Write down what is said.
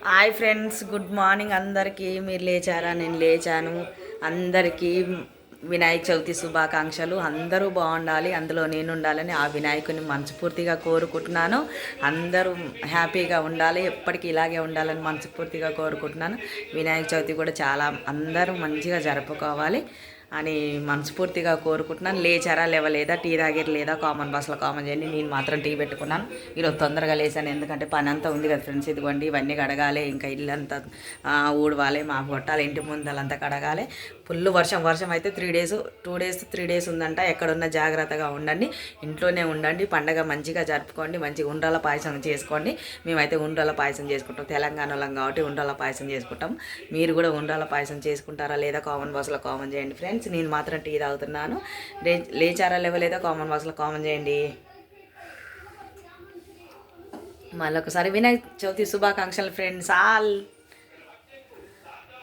Hi friends, good morning అందరికీ. మీరు లేచారా? నేను లేచాను. అందరికీ వినాయక చవితి శుభాకాంక్షలు. అందరూ బాగుండాలి, అందులో నేను ఉండాలని ఆ వినాయకుని మనస్ఫూర్తిగా కోరుకుంటున్నాను. అందరూ హ్యాపీగా ఉండాలి, ఎప్పటికీ ఇలాగే ఉండాలని మనస్ఫూర్తిగా కోరుకుంటున్నాను. వినాయక చవితి కూడా చాలా అందరూ మంచిగా జరుపుకోవాలి అని మనస్ఫూర్తిగా కోరుకుంటున్నాను. లేచారా లేవలేదా, టీ తాగిరు లేదా, కామన్ బాక్స్లో కామన్ చేయండి. నేను మాత్రం టీ పెట్టుకున్నాను. ఈరోజు తొందరగా లేచాను, ఎందుకంటే పని అంతా ఉంది కదా ఫ్రెండ్స్. ఇదిగోండి, ఇవన్నీ కడగాలి, ఇంకా ఇల్లు అంతా ఊడవాలి, మా కొట్టాలి, ఇంటి ముందలంతా కడగాలి. ఫుల్ వర్షం అయితే 2 డేస్ ఉందంట. ఎక్కడున్నా జాగ్రత్తగా ఉండండి, ఇంట్లోనే ఉండండి. పండగ మంచిగా జరుపుకోండి, మంచిగా ఉండ్రాల పాయసం చేసుకోండి. మేమైతే ఉండ్రాల పాయసం చేసుకుంటాం, తెలంగాణలో కాబట్టి ఉండ్రాల పాయసం చేసుకుంటాం. మీరు కూడా ఉండ్రాల పాయసం చేసుకుంటారా లేదా, కామన్ బాక్స్లో కామన్ చేయండి ఫ్రెండ్స్. నేను మాత్రం టీ తాగుతున్నాను. లేచారా లేవలేదా, కామన్ బాక్స్లో కామన్ చేయండి. మళ్ళొకసారి వినాయక చవితి శుభాకాంక్షలు ఫ్రెండ్స్ ఆల్.